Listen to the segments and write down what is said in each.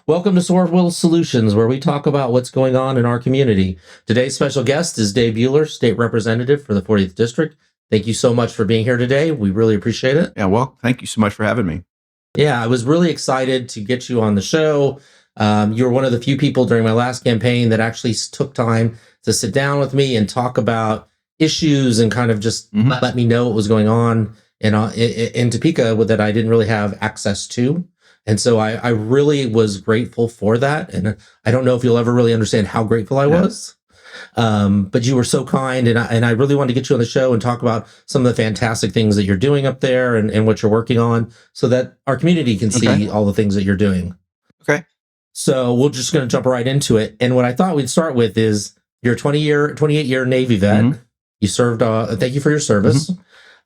Welcome to SorWil Solutions, where we talk about what's going on in our community. Today's special guest is Dave Buehler, State Representative for the 40th District. Thank you so much for being here today. We really appreciate it. Yeah, well, thank you so much for having me. Yeah, I was really excited to get you on the show. You were one of the few people during my last campaign that actually took time to sit down with me and talk about issues and kind of just let me know what was going on in Topeka that I didn't really have access to. And so I really was grateful for that. And I don't know if you'll ever really understand how grateful I was. But you were so kind, and I really wanted to get you on the show and talk about some of the fantastic things that you're doing up there and what you're working on so that our community can see all the things that you're doing. Okay. So we're just going to jump right into it. And what I thought we'd start with is you're a 28-year Navy vet. You served, thank you for your service.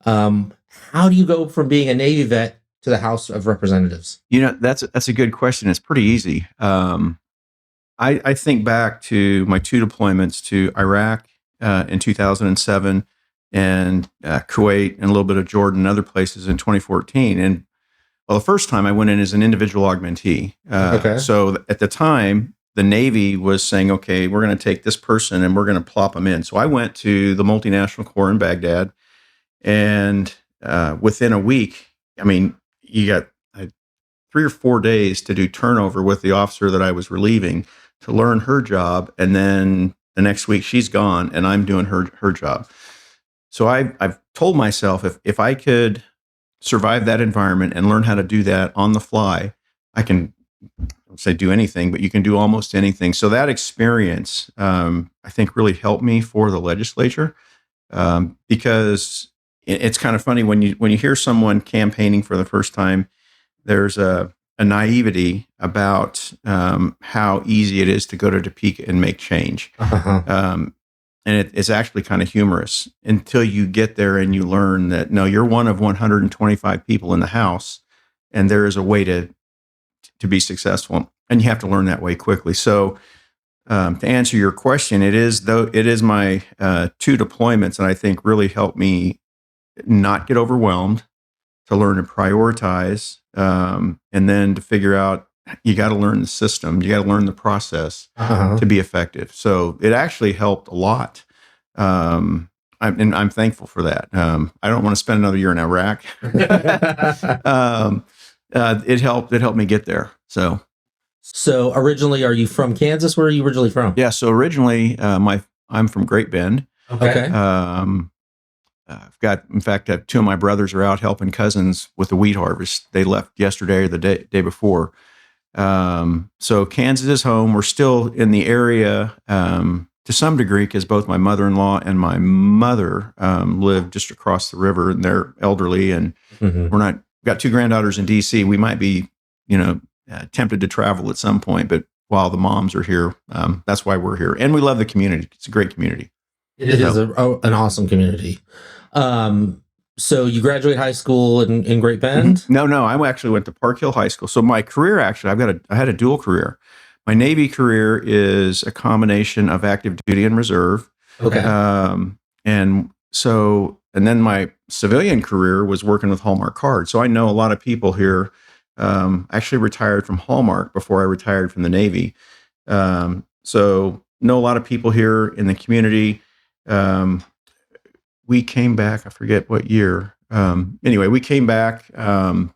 How do you go from being a Navy vet to the House of Representatives? You know, that's a good question. It's pretty easy. I think back to my two deployments to Iraq in 2007 and Kuwait and a little bit of Jordan and other places in 2014. And well, the first time I went in as an individual augmentee. So at the time, the Navy was saying, okay, we're going to take this person and we're going to plop them in. So I went to the multinational corps in Baghdad, and within a week, I mean, you got 3 or 4 days to do turnover with the officer that I was relieving to learn her job. And then the next week she's gone and I'm doing her job. So I've told myself if I could survive that environment and learn how to do that on the fly, I can, I don't say do anything, but you can do almost anything. So that experience, I think really helped me for the legislature, because it's kind of funny when you hear someone campaigning for the first time, there's a naivety about how easy it is to go to Topeka and make change. And it's actually kind of humorous until you get there and you learn that, no, you're one of 125 people in the House, and there is a way to be successful. And you have to learn that way quickly. So to answer your question, it is my 2 deployments, and I think really helped me not get overwhelmed, to learn to prioritize, and then to figure out you got to learn the system, you got to learn the process to be effective. So it actually helped a lot. I'm thankful for that. I don't want to spend another year in Iraq. It helped me get there. So originally, are you from Kansas? Where are you originally from? Yeah. So originally, I'm from Great Bend. Okay. In fact, 2 of my brothers are out helping cousins with the wheat harvest. They left yesterday or the day before. So Kansas is home. We're still in the area to some degree because both my mother-in-law and my mother live just across the river, and they're elderly, and we've got 2 granddaughters in D.C. We might be, tempted to travel at some point, but while the moms are here, that's why we're here. And we love the community. It's a great community. It is an awesome community. So you graduate high school in Great Bend? No, I actually went to Park Hill High School. So my career, actually, I had a dual career. My Navy career is a combination of active duty and reserve. Okay. And then my civilian career was working with Hallmark cards. So I know a lot of people here. Actually retired from Hallmark before I retired from the Navy. So know a lot of people here in the community. We came back, I forget what year. Anyway, we came back and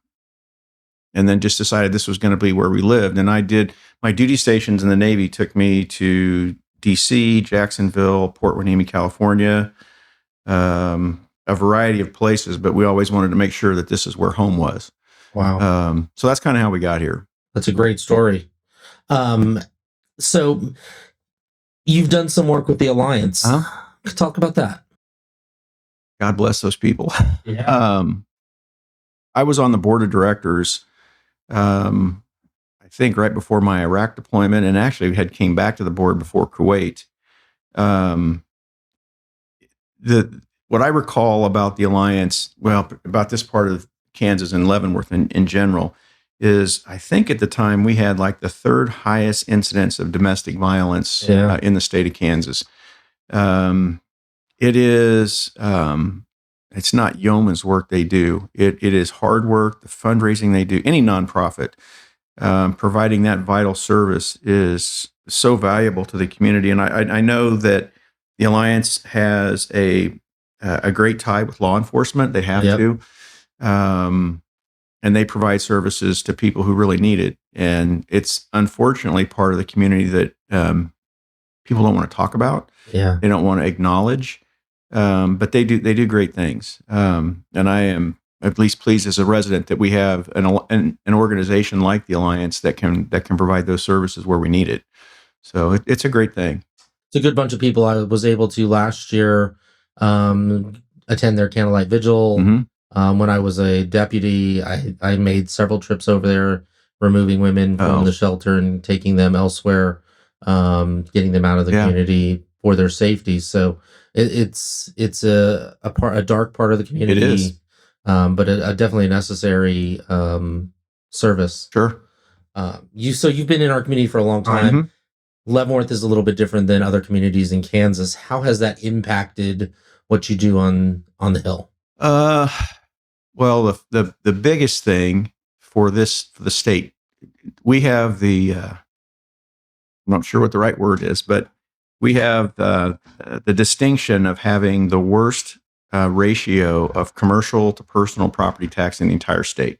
then just decided this was going to be where we lived. And I did my duty stations in the Navy took me to DC, Jacksonville, Port Hueneme, California, a variety of places, but we always wanted to make sure that this is where home was. Wow. So that's kind of how we got here. That's a great story. So you've done some work with the Alliance. Talk about that. God bless those people. Yeah. I was on the board of directors, I think right before my Iraq deployment, and actually had came back to the board before Kuwait. What I recall about the Alliance, well, about this part of Kansas and Leavenworth in general, is I think at the time we had like the 3rd highest incidence of domestic violence in the state of Kansas. It is, it's not yeoman's work they do. It is hard work, the fundraising they do. Any nonprofit providing that vital service is so valuable to the community. And I know that the Alliance has a great tie with law enforcement. They have Yep. to. And they provide services to people who really need it. And it's unfortunately part of the community that people don't want to talk about. Yeah. They don't want to acknowledge, but they do great things. And I am at least pleased as a resident that we have an organization like the Alliance that can provide those services where we need it. So it's a great thing. It's a good bunch of people. I was able to last year attend their candlelight vigil. When I was a deputy, I made several trips over there, removing women from the shelter and taking them elsewhere, getting them out of the community for their safety. So it's a dark part of the community. It is. But definitely a necessary service. Sure. You've been in our community for a long time. Leavenworth is a little bit different than other communities in Kansas. How has that impacted what you do on the Hill? Well, the biggest thing for the state, we have I'm not sure what the right word is, but we have the distinction of having the worst ratio of commercial to personal property tax in the entire state,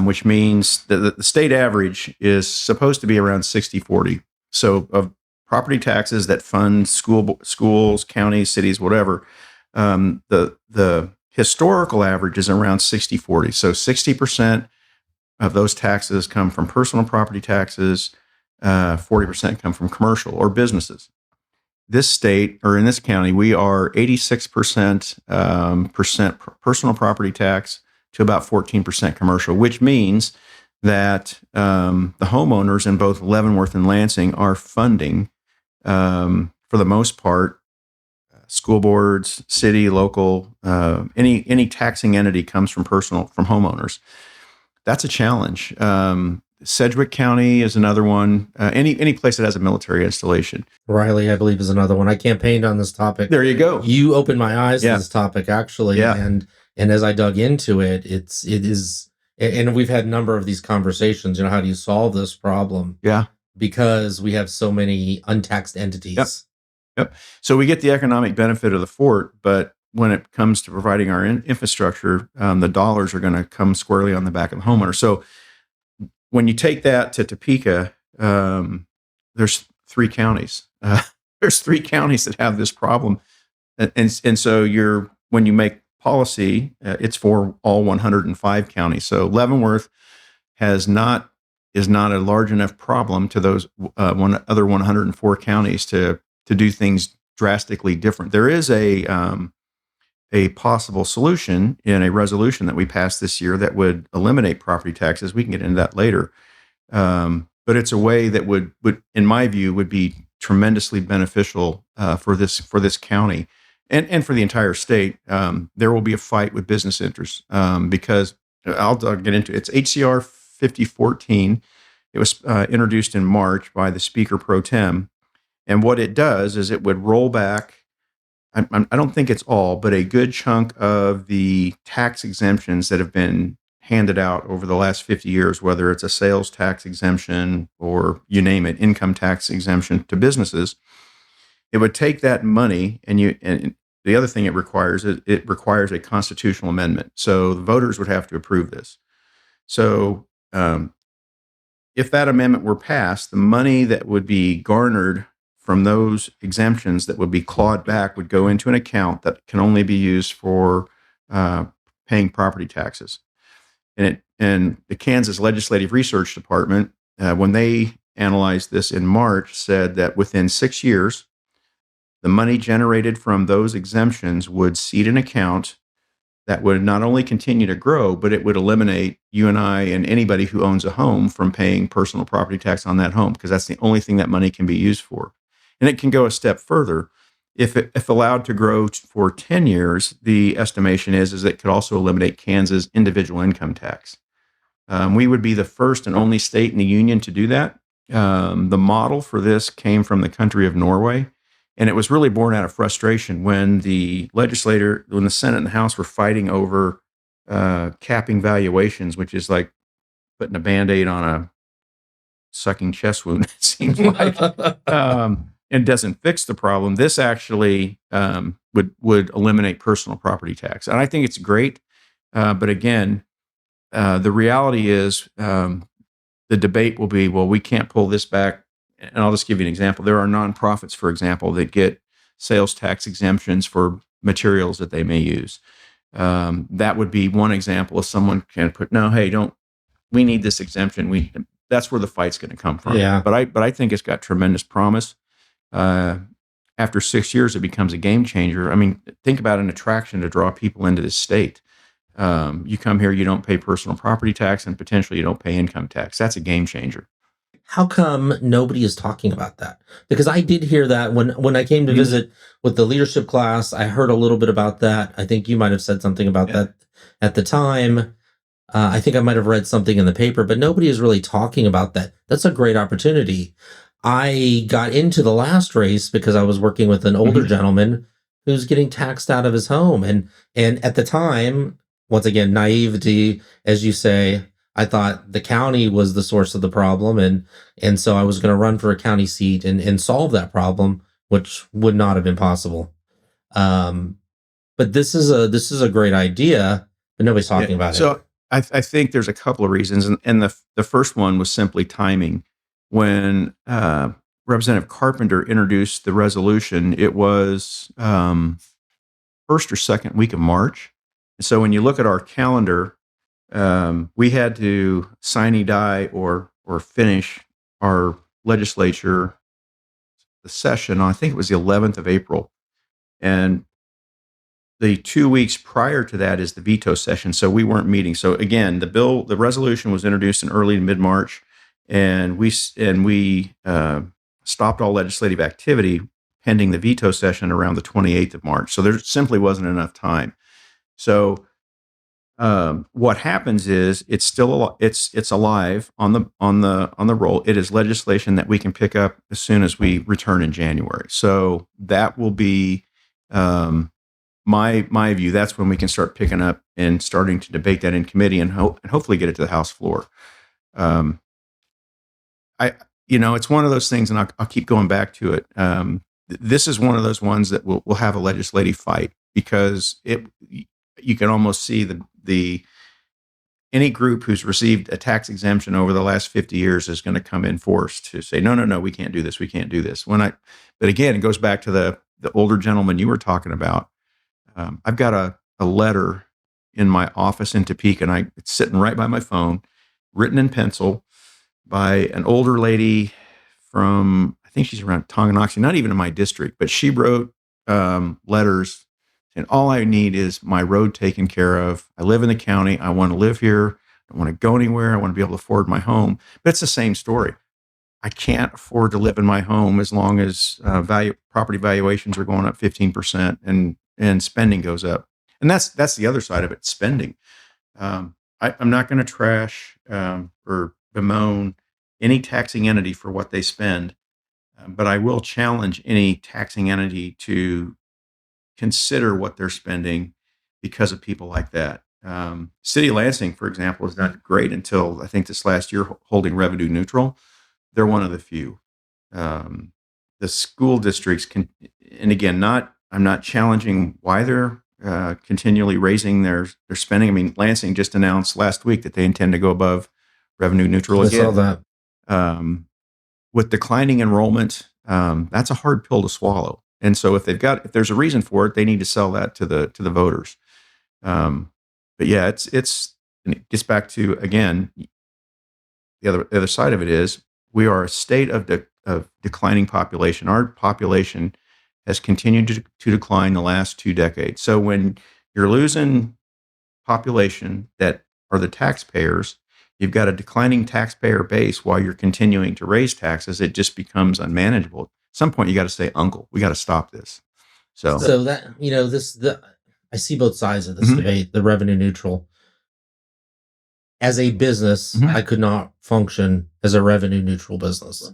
which means that the state average is supposed to be around 60-40. So of property taxes that fund schools, counties, cities, whatever, the historical average is around 60-40. So 60% of those taxes come from personal property taxes, 40% come from commercial or businesses. This state, or in this county, we are 86% personal property tax to about 14% commercial, which means that the homeowners in both Leavenworth and Lansing are funding, for the most part, school boards, city, local, any taxing entity comes from homeowners. That's a challenge. Sedgwick County is another one. Any place that has a military installation. Riley, I believe, is another one. I campaigned on this topic. There you go. You opened my eyes to this topic, actually. Yeah. And as I dug into it, it is, and we've had a number of these conversations. How do you solve this problem? Yeah. Because we have so many untaxed entities. Yep. So we get the economic benefit of the fort, but when it comes to providing our infrastructure, the dollars are going to come squarely on the back of the homeowner. So when you take that to Topeka, there's 3 counties. There's 3 counties that have this problem, and so when you make policy, it's for all 105 counties. So Leavenworth is not a large enough problem to those other 104 counties to do things drastically different. There is a possible solution in a resolution that we passed this year that would eliminate property taxes. We can get into that later. But it's a way that would, in my view, would be tremendously beneficial for this county and for the entire state. There will be a fight with business interests because I'll get into it. It's HCR 5014. It was introduced in March by the Speaker Pro Tem. And what it does is it would roll back, I don't think it's all, but a good chunk of the tax exemptions that have been handed out over the last 50 years, whether it's a sales tax exemption or you name it, income tax exemption to businesses. It would take that money and the other thing it requires a constitutional amendment. So the voters would have to approve this. So if that amendment were passed, the money that would be garnered from those exemptions that would be clawed back would go into an account that can only be used for paying property taxes. And the Kansas Legislative Research Department, when they analyzed this in March, said that within 6 years, the money generated from those exemptions would seed an account that would not only continue to grow, but it would eliminate you and I and anybody who owns a home from paying personal property tax on that home, because that's the only thing that money can be used for. And it can go a step further. If allowed to grow for 10 years, the estimation is it could also eliminate Kansas individual income tax. We would be the first and only state in the union to do that. The model for this came from the country of Norway, and it was really born out of frustration when the Senate and the House were fighting over capping valuations, which is like putting a Band-Aid on a sucking chest wound, it seems like, and doesn't fix the problem. This actually would eliminate personal property tax. And I think it's great. But again, the reality is the debate will be, well, we can't pull this back. And I'll just give you an example. There are nonprofits, for example, that get sales tax exemptions for materials that they may use. That would be one example of someone can put, no, hey, we need this exemption. That's where the fight's going to come from. Yeah. But I think it's got tremendous promise. After 6 years, it becomes a game changer. I mean, think about an attraction to draw people into this state. You come here, you don't pay personal property tax, and potentially you don't pay income tax. That's a game changer. How come nobody is talking about that? Because I did hear that when I came to visit with the leadership class, I heard a little bit about that. I think you might have said something about that at the time. I think I might have read something in the paper, but nobody is really talking about that. That's a great opportunity. I got into the last race because I was working with an older gentleman who's getting taxed out of his home. And at the time, once again, naivety, as you say, I thought the county was the source of the problem. And so I was going to run for a county seat and solve that problem, which would not have been possible. But this is a great idea, but nobody's talking about it. So I think there's a couple of reasons. And the first one was simply timing. When Representative Carpenter introduced the resolution, it was first or second week of March. So when you look at our calendar, we had to sine die or finish our legislature, the session, I think it was the 11th of April. And the 2 weeks prior to that is the veto session. So we weren't meeting. So again, the resolution was introduced in early to mid-March, and we stopped all legislative activity pending the veto session around the 28th of March. So there simply wasn't enough time. So what happens is it's still it's alive on the roll. It is legislation that we can pick up as soon as we return in January. So that will be my view. That's when we can start picking up and starting to debate that in committee and hopefully get it to the House floor. It's one of those things, and I'll keep going back to it. This is one of those ones that will have a legislative fight because you can almost see any group who's received a tax exemption over the last 50 years is going to come in force to say, no, we can't do this. We can't do this. But again, it goes back to the older gentleman you were talking about. I've got a letter in my office in Topeka, and it's sitting right by my phone, written in pencil by an older lady from, I think she's around Tonganoxie, not even in my district, but she wrote letters and all I need is my road taken care of. I live in the county. I want to live here. I don't want to go anywhere. I want to be able to afford my home. But it's the same story. I can't afford to live in my home as long as property valuations are going up 15% and spending goes up. And that's the other side of it, spending. I'm not going to trash or bemoan any taxing entity for what they spend, but I will challenge any taxing entity to consider what they're spending because of people like that. City of Lansing, for example, has done great until I think this last year holding revenue neutral. They're one of the few. The school districts can, and again, I'm not challenging why they're continually raising their spending. I mean, Lansing just announced last week that they intend to go above revenue neutral again. I saw that. With declining enrollment, that's a hard pill to swallow. And so if there's a reason for it, they need to sell that to the voters. But yeah, and it gets back to, again, the other side of it is we are a state of declining population. Our population has continued to decline the last 2 decades. So when you're losing population that are the taxpayers, you've got a declining taxpayer base while you're continuing to raise taxes. It just becomes unmanageable. At some point, you got to say, "Uncle, we got to stop this." So that I see both sides of this debate. The revenue neutral. As a business, I could not function as a revenue neutral business.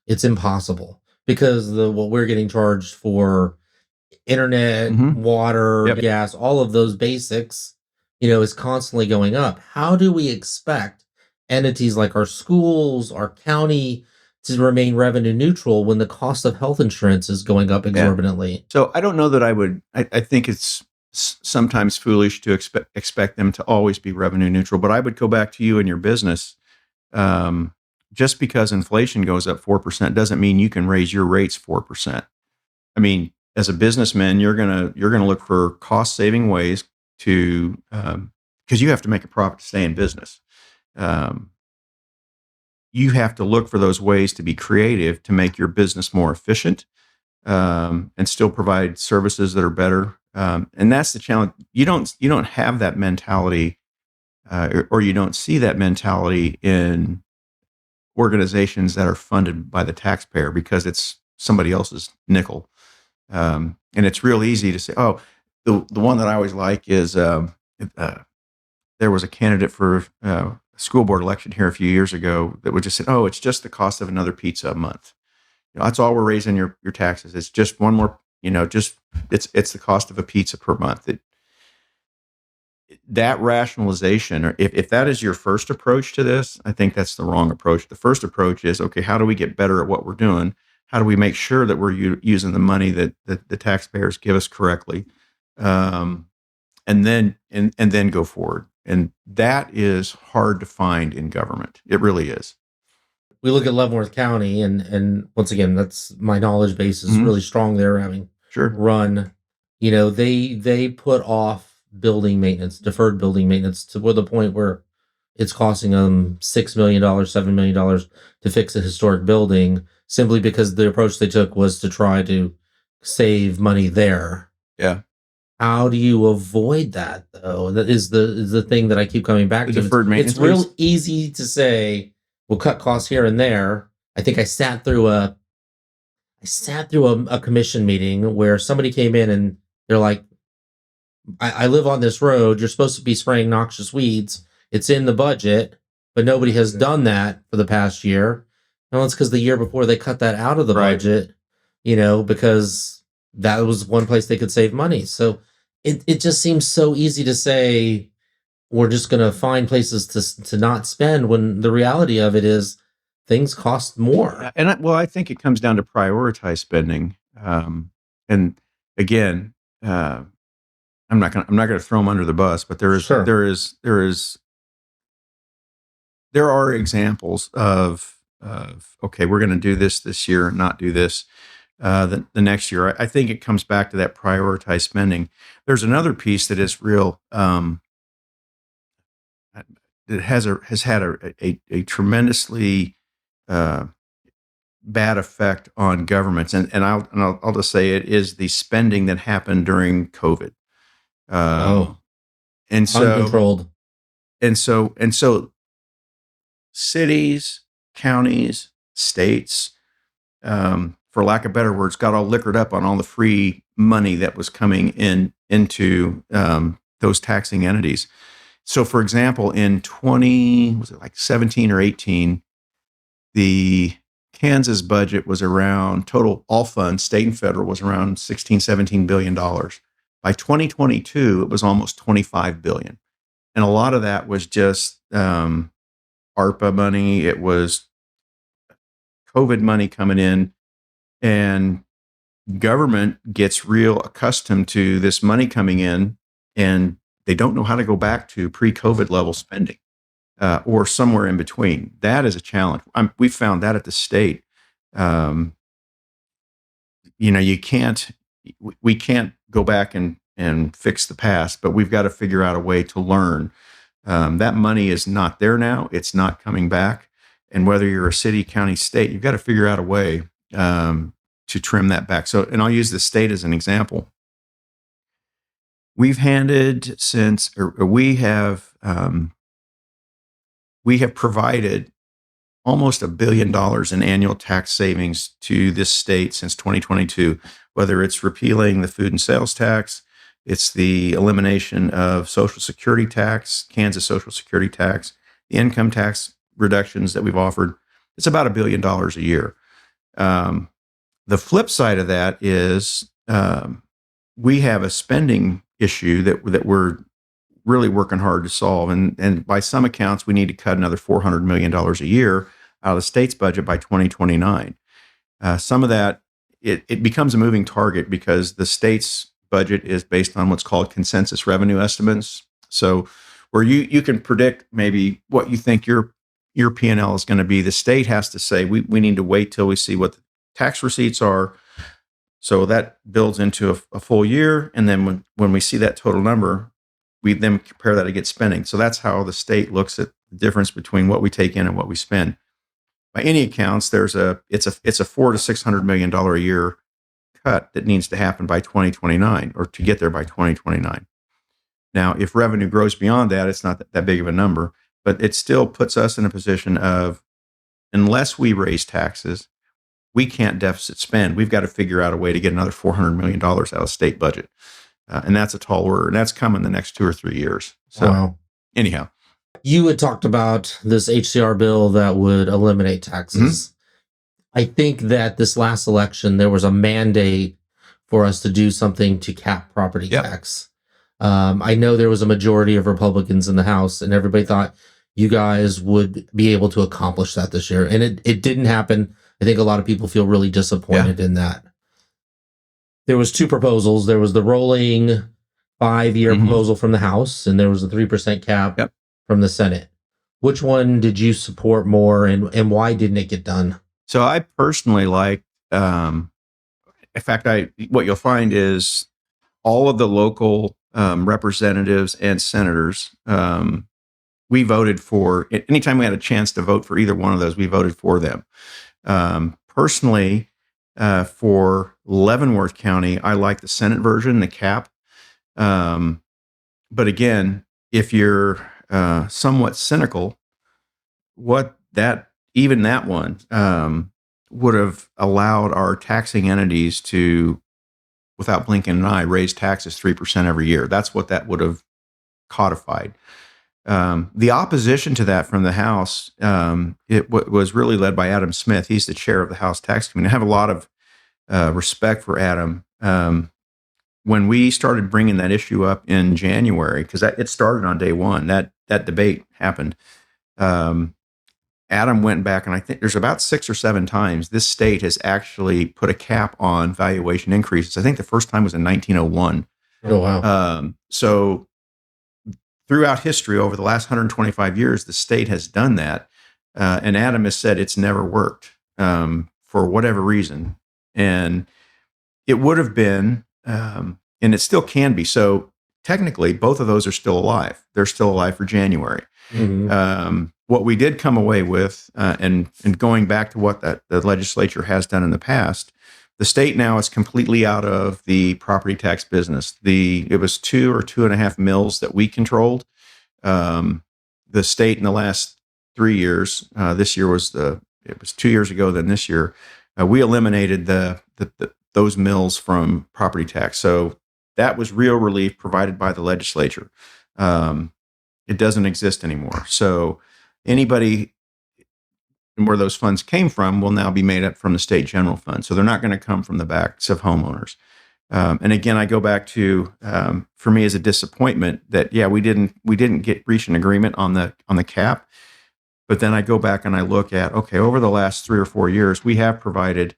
It's impossible because what we're getting charged for internet, water, gas, all of those basics, is constantly going up. How do we expect entities like our schools, our county to remain revenue neutral when the cost of health insurance is going up Yeah. exorbitantly? So I don't know that I think it's sometimes foolish to expect them to always be revenue neutral, but I would go back to you and your business. Um, just because inflation goes up 4% doesn't mean you can raise your rates 4%. I mean, as a businessman, you're gonna look for cost saving ways to, because you have to make a profit to stay in business. Um, you have to look for those ways to be creative to make your business more efficient, and still provide services that are better. And that's the challenge. You don't have that mentality, or you don't see that mentality in organizations that are funded by the taxpayer because it's somebody else's nickel. And it's real easy to say, oh, the one that I always like is, uh, there was a candidate for a school board election here a few years ago that would just say, oh, it's just the cost of another pizza a month. That's all we're raising your taxes. It's just one more, just it's the cost of a pizza per month. That rationalization, or if that is your first approach to this, I think that's the wrong approach. The first approach is, okay, how do we get better at what we're doing? How do we make sure that we're using the money that the taxpayers give us correctly? Um, and then go forward. And that is hard to find in government. It really is. We look at Leavenworth County, and once again, that's my knowledge base is Mhm. really strong there, having Sure. run. They put off building maintenance, deferred building maintenance to the point where it's costing them $6 million, $7 million to fix a historic building simply because the approach they took was to try to save money there. Yeah. How do you avoid that though? That is the thing that I keep coming back The to. deferred It's maintenance lease. real easy to say we'll cut costs here and there. I think I sat through a commission meeting where somebody came in and they're like, I live on this road. You're supposed to be spraying noxious weeds. It's in the budget, but nobody has done that for the past year. And it's because the year before they cut that out of the Right. budget, because that was one place they could save money. So it just seems so easy to say we're just going to find places to not spend when the reality of it is things cost more. And I think it comes down to prioritize spending. And again, I'm not gonna throw them under the bus, but Sure. there are examples of okay, we're going to do this year and not do this the next year. I think it comes back to that prioritize spending. There's another piece that is real. That has had a tremendously uh, bad effect on governments, and I'll just say it is the spending that happened during COVID. Oh, And so uncontrolled. and so cities, counties, states, for lack of better words, got all liquored up on all the free money that was coming into those taxing entities. So, for example, in 20, was it like 17 or 18, the Kansas budget was around total all funds, state and federal, was around 16, $17 billion. By 2022, it was almost 25 billion. And a lot of that was just ARPA money. It was COVID money coming in, and government gets real accustomed to this money coming in, and they don't know how to go back to pre-COVID level spending, or somewhere in between. That is a challenge. We found that at the state. Um, you can't, we can't go back and fix the past, but we've got to figure out a way to learn. That money is not there now. It's not coming back. And whether you're a city, county, state, you've got to figure out a way to trim that back. So, and I'll use the state as an example. We've handed since, or we have provided almost $1 billion in annual tax savings to this state since 2022, whether it's repealing the food and sales tax, it's the elimination of Social Security tax, Kansas Social Security tax, the income tax reductions that we've offered. It's about $1 billion a year. The flip side of that is we have a spending issue that really working hard to solve. And by some accounts, we need to cut another $400 million a year out of the state's budget by 2029. Some of that, it becomes a moving target because the state's budget is based on what's called consensus revenue estimates. So where you can predict maybe what you think your P&L is going to be, the state has to say, we need to wait till we see what the tax receipts are. So that builds into a full year. And then when we see that total number, we then compare that against spending. So that's how the state looks at the difference between what we take in and what we spend. By any accounts, it's a $400 to $600 million a year cut that needs to happen by 2029 or to get there by 2029. Now, if revenue grows beyond that, it's not that big of a number, but it still puts us in a position of, unless we raise taxes, we can't deficit spend. We've got to figure out a way to get another $400 million out of state budget. And that's a tall order. And that's coming the next 2 or 3 years. So anyhow. You had talked about this HCR bill that would eliminate taxes. Mm-hmm. I think that this last election, there was a mandate for us to do something to cap property tax. I know there was a majority of Republicans in the House, and everybody thought you guys would be able to accomplish that this year. And it didn't happen. I think a lot of people feel really disappointed in that. There was 2 proposals. There was the rolling 5-year proposal from the House, and there was a 3% cap from the Senate. Which one did you support more, and why didn't it get done? So I personally like, in fact, what you'll find is all of the local representatives and senators, we voted for, anytime we had a chance to vote for either one of those, we voted for them. Personally, for Leavenworth County, I like the Senate version, the cap. But again, if you're somewhat cynical, even that one would have allowed our taxing entities to, without blinking an eye, raise taxes 3% every year. That's what that would have codified. The opposition to that from the House, was really led by Adam Smith. He's the chair of the House Tax Committee. I have a lot of respect for Adam. When we started bringing that issue up in January, because it started on day one, that debate happened. Adam went back, and I think there's about 6 or 7 times this state has actually put a cap on valuation increases. I think the first time was in 1901. Oh, wow. So throughout history, over the last 125 years, the state has done that. And Adam has said it's never worked for whatever reason. And it would have been, and it still can be. So technically, both of those are still alive. They're still alive for January. Mm-hmm. What we did come away with, and going back to what the legislature has done in the past, the state now is completely out of the property tax business. It was 2 or 2.5 mills that we controlled. The state in the last 3 years, this year it was 2 years ago. Then this year, we eliminated those mills from property tax. So that was real relief provided by the legislature. It doesn't exist anymore. So anybody where those funds came from will now be made up from the state general fund. So they're not going to come from the backs of homeowners. And again, I go back to, for me, as a disappointment that, we didn't reach an agreement on the cap. But then I go back and I look at, okay, over the last 3 or 4 years, we have provided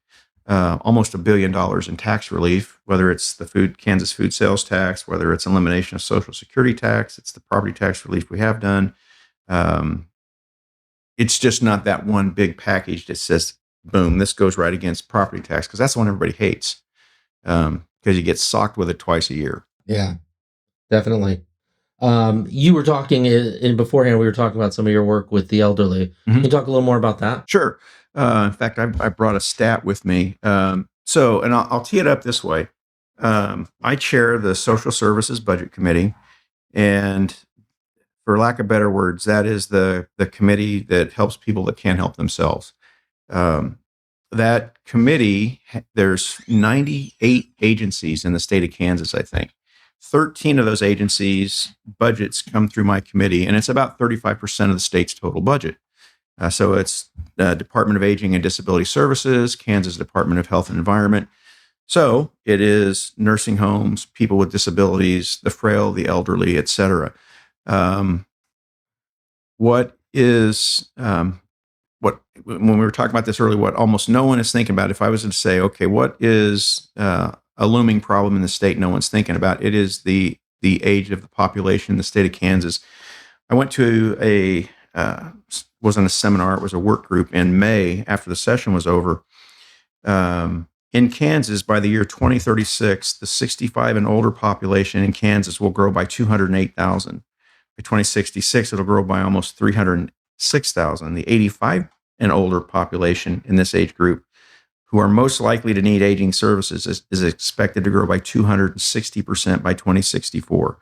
almost $1 billion in tax relief, whether it's the Kansas food sales tax, whether it's elimination of Social Security tax, it's the property tax relief we have done. It's just not that one big package that says, boom, this goes right against property tax, because that's the one everybody hates, because you get socked with it twice a year. Yeah, definitely. You were talking in beforehand, we were talking about some of your work with the elderly. Mm-hmm. Can you talk a little more about that? Sure. In fact, I brought a stat with me. And I'll tee it up this way. I chair the Social Services Budget Committee, and for lack of better words, that is the committee that helps people that can't help themselves. That committee, there's 98 agencies in the state of Kansas, I think. 13 of those agencies' budgets come through my committee, and it's about 35% of the state's total budget. So it's the Department of Aging and Disability Services, Kansas Department of Health and Environment. So it is nursing homes, people with disabilities, the frail, the elderly, et cetera. What is what when we were talking about this earlier, what almost no one is thinking about. If I was to say, okay, what is a looming problem in the state no one's thinking about? It is the age of the population in the state of Kansas. I went to wasn't a seminar, it was a work group in May after the session was over. In Kansas, by the year 2036, the 65 and older population in Kansas will grow by 208,000. By 2066, it'll grow by almost 306,000. The 85 and older population in this age group, who are most likely to need aging services, is expected to grow by 260% by 2064.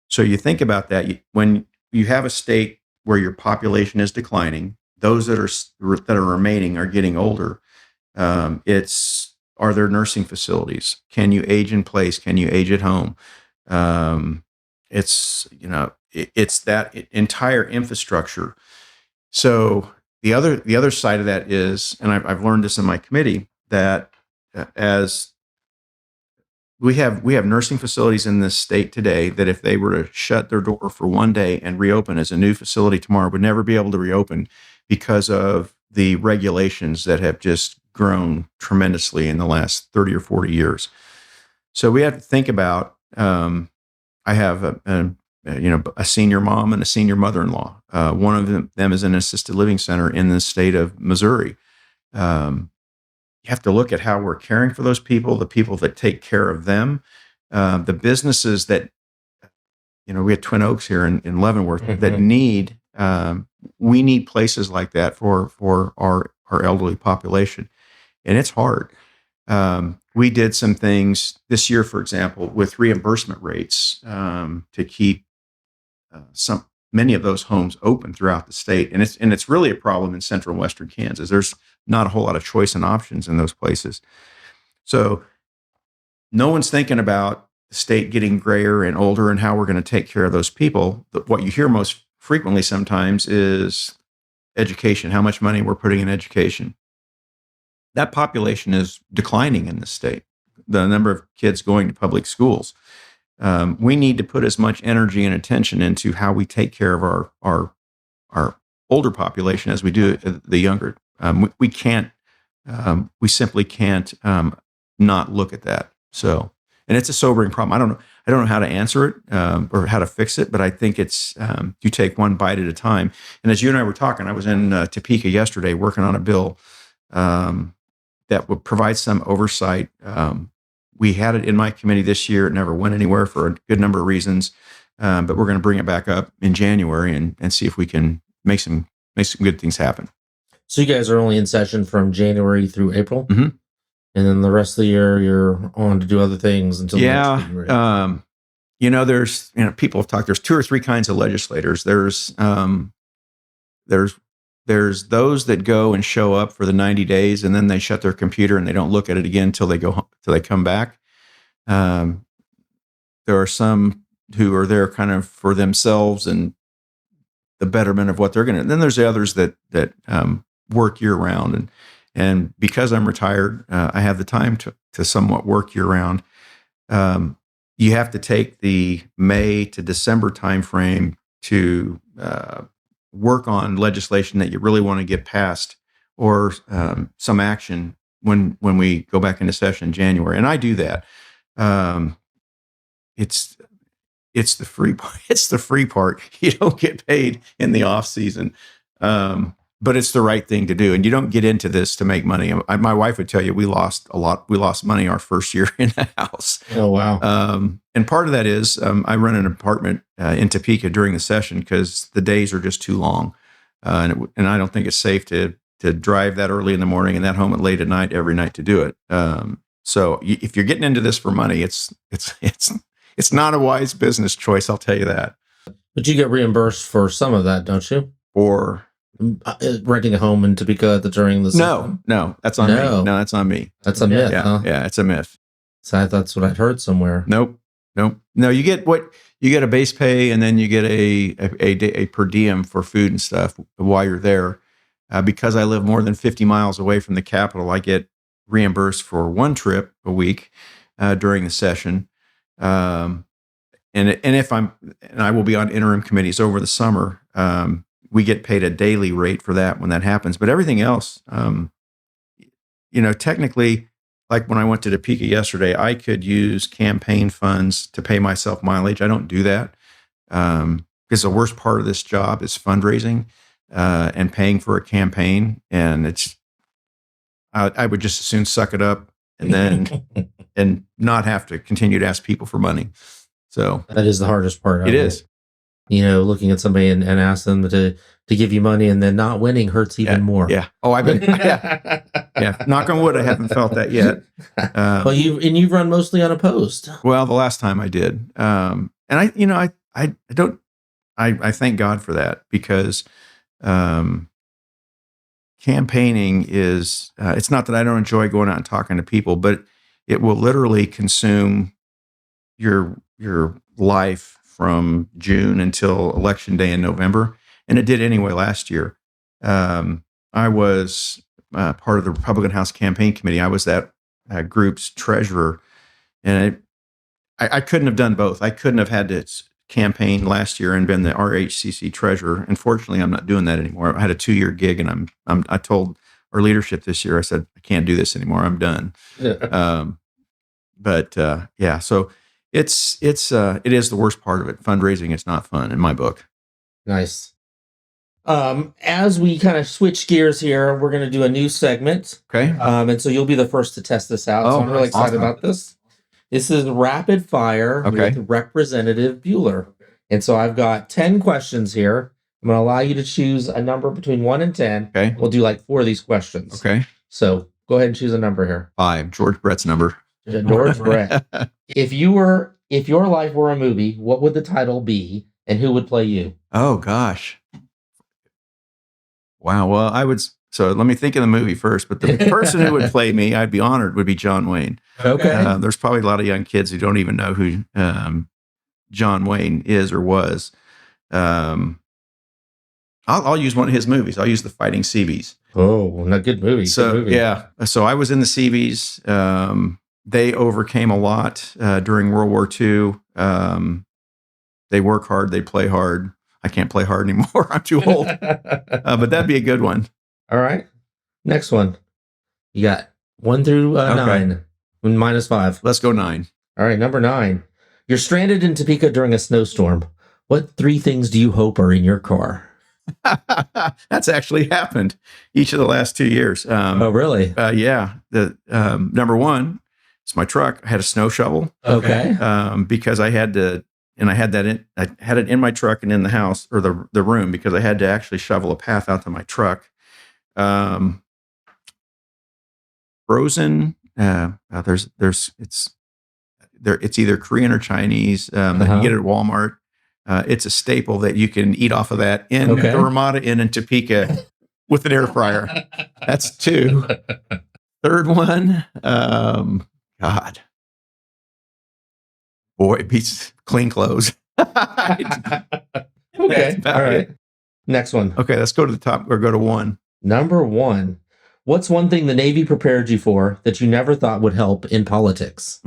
So you think about that. When you have a state where your population is declining, those that are remaining are getting older. Are there nursing facilities? Can you age in place? Can you age at home? It's that entire infrastructure. So the other side of that is, and I've learned this in my committee, that as we have nursing facilities in this state today that if they were to shut their door for one day and reopen as a new facility tomorrow, would never be able to reopen because of the regulations that have just grown tremendously in the last 30 or 40 years. So we have to think about, I have a senior mom and a senior mother-in-law. One of them is in an assisted living center in the state of Missouri. You have to look at how we're caring for those people, the people that take care of them, the businesses that, we have Twin Oaks here in Leavenworth that need, we need places like that for our elderly population. And it's hard. We did some things this year, for example, with reimbursement rates to keep many of those homes open throughout the state, and it's really a problem in central and western Kansas. There's not a whole lot of choice and options in those places. So no one's thinking about the state getting grayer and older and how we're going to take care of those people. But what you hear most frequently sometimes is education, how much money we're putting in education. That population is declining in this state, the number of kids going to public schools. We need to put as much energy and attention into how we take care of our older population as we do the younger. We simply can't not look at that. So, and it's a sobering problem. I don't know how to answer it or how to fix it, but I think it's you take one bite at a time. And as you and I were talking, I was in Topeka yesterday working on a bill that would provide some oversight. We had it in my committee this year. It never went anywhere for a good number of reasons, but we're going to bring it back up in January and see if we can make some good things happen. So you guys are only in session from January through April, and then the rest of the year you're on to do other things until next year. There's people have talked. There's 2 or 3 kinds of legislators. There's those that go and show up for the 90 days and then they shut their computer and they don't look at it again till they come back. There are some who are there kind of for themselves and the betterment of what they're going to. Then there's the others that work year round. And because I'm retired, I have the time to somewhat work year round. You have to take the May to December timeframe to work on legislation that you really want to get passed or some action when we go back into session in January. And I do that. It's the free part. It's the free part. You don't get paid in the off season. But it's the right thing to do. And you don't get into this to make money. My wife would tell you we lost a lot. We lost money our first year in the house. Oh, wow. And part of that is I run an apartment in Topeka during the session because the days are just too long. And I don't think it's safe to drive that early in the morning and that home at late at night every night to do it. So if you're getting into this for money, it's not a wise business choice. I'll tell you that. But you get reimbursed for some of that, don't you? Or renting a home in Topeka during the session? No, that's on me. No, that's on me. That's a myth, yeah, huh? Yeah, it's a myth. So that's what I've heard somewhere. Nope. No, you get a base pay and then you get a per diem for food and stuff while you're there. Because I live more than 50 miles away from the Capitol, I get reimbursed for one trip a week during the session. if and I will be on interim committees over the summer. We get paid a daily rate for that when that happens. But everything else, technically, like when I went to Topeka yesterday, I could use campaign funds to pay myself mileage. I don't do that because the worst part of this job is fundraising and paying for a campaign. And I would just as soon suck it up and then and not have to continue to ask people for money. So that is the hardest part. It is. Looking at somebody and ask them to give you money and then not winning hurts even more. Yeah. Oh, I've been. Yeah. Knock on wood, I haven't felt that yet. Well, you've run mostly unopposed. Well, the last time I did, and I thank God for that because campaigning is. It's not that I don't enjoy going out and talking to people, but it will literally consume your life from June until election day in November. And it did anyway last year. I was part of the Republican House Campaign Committee. I was that group's treasurer. And I couldn't have done both. I couldn't have had to campaign last year and been the RHCC treasurer. Unfortunately, I'm not doing that anymore. I had a 2-year gig, and I told our leadership this year, I said, I can't do this anymore. I'm done. Yeah, so it is the worst part of it. Fundraising is not fun in my book. Nice. As we kind of switch gears here, we're going to do a new segment. Okay. And so you'll be the first to test this out. So I'm really excited about this. This is rapid fire with Representative Buehler. And so I've got 10 questions here. I'm going to allow you to choose a number between 1 and 10. Okay. We'll do like 4 of these questions. Okay. So go ahead and choose a number here. 5, George Brett's number. George Brett. If your life were a movie, what would the title be and who would play you? Oh, gosh. Wow. Well, so let me think of the movie first, but the person who would play me, I'd be honored, would be John Wayne. Okay. There's probably a lot of young kids who don't even know who John Wayne is or was. I'll use one of his movies. I'll use The Fighting Seabees. Oh, not good movie. So, good movie. Yeah. So I was in the Seabees. They overcame a lot during World War II. They work hard. They play hard. I can't play hard anymore. I'm too old. But that'd be a good one. All right. Next one. You got 1 through 9. -5. Let's go 9. All right. Number 9. You're stranded in Topeka during a snowstorm. What 3 things do you hope are in your car? That's actually happened each of the last 2 years. Oh, really? Yeah. The number 1 is my truck. I had a snow shovel. Okay. Because I had to, and I had it in my truck and in the house or the room because I had to actually shovel a path out to my truck. Frozen. It's either Korean or Chinese. That you get at Walmart. It's a staple that you can eat off of that in the Ramada Inn in Topeka with an air fryer. That's 2. Third one, God. Boy, it beats clean clothes. Okay. All right. Next one. Okay, let's go to the top or go to 1. Number 1. What's one thing the Navy prepared you for that you never thought would help in politics?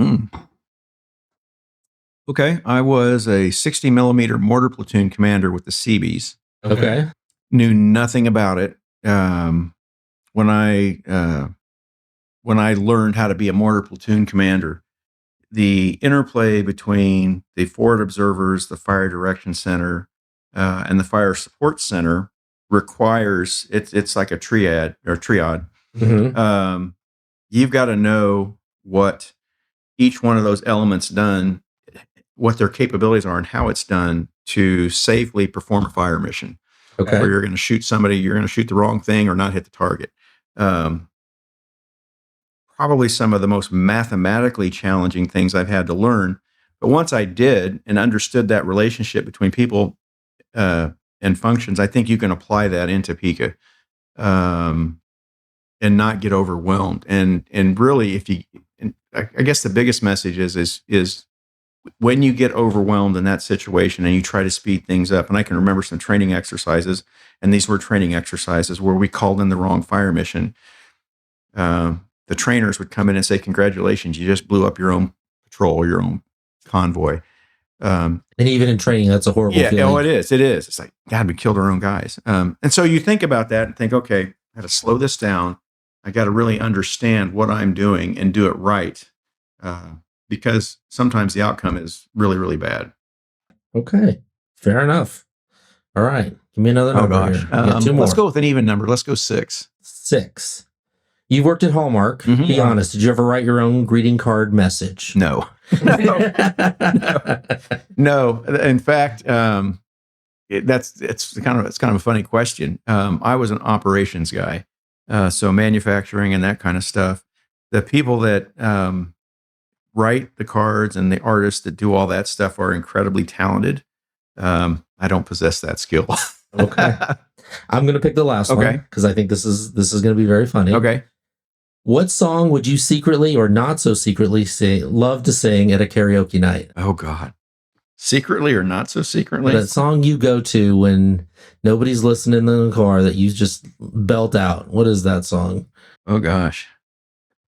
Okay, I was a 60 millimeter mortar platoon commander with the Seabees. Okay. Knew nothing about it. When I learned how to be a mortar platoon commander, the interplay between the forward observers, the fire direction center, and the fire support center requires it's like a triad. Mm-hmm. You've got to know what each one of those elements done, what their capabilities are, and how it's done to safely perform a fire mission. Okay. Where you're going to shoot somebody, you're going to shoot the wrong thing or not hit the target. Probably some of the most mathematically challenging things I've had to learn. But once I did and understood that relationship between people and functions, I think you can apply that in Topeka and not get overwhelmed. And really, I guess the biggest message is when you get overwhelmed in that situation and you try to speed things up. And I can remember some training exercises, and these were training exercises where we called in the wrong fire mission. The trainers would come in and say, "Congratulations, you just blew up your own patrol, your own convoy." Um, And even in training, that's a horrible yeah, feeling. oh, it is. It is. It's like, God, we killed our own guys. And so you think about that and think, okay, I got to slow this down. I got to really understand what I'm doing and do it right, because sometimes the outcome is really, really bad. Okay, fair enough. All right, give me another number here. You got two more. Let's go with an even number. Let's go 6. 6. You worked at Hallmark. Mhm. Be honest. Did you ever write your own greeting card message? No. No. In fact, it's kind of a funny question. I was an operations guy, so manufacturing and that kind of stuff. The people that write the cards and the artists that do all that stuff are incredibly talented. I don't possess that skill. Okay. I'm going to pick the last Okay. one because I think this is going to be very funny. Okay. What song would you secretly or not so secretly love to sing at a karaoke night? Oh God. Secretly or not so secretly? That song you go to when nobody's listening in the car that you just belt out. What is that song? Oh gosh.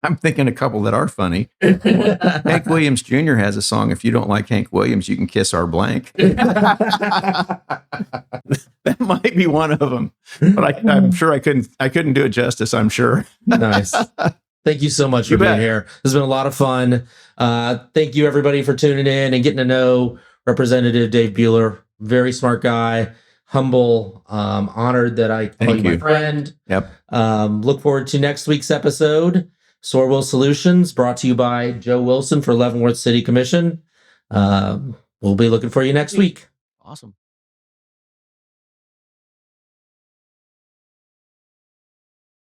I'm thinking a couple that are funny. Hank Williams Jr. has a song, "If you don't like Hank Williams, you can kiss our blank." That might be one of them, but I'm sure I couldn't do it justice. I'm sure. Nice. Thank you so much for being here. This has been a lot of fun. Thank you everybody for tuning in and getting to know Representative Dave Buehler. Very smart guy, humble, honored that I call you my friend. Yep. Look forward to next week's episode. SorWil Solutions, brought to you by Joe Wilson for Leavenworth City Commission. We'll be looking for you next week. Awesome.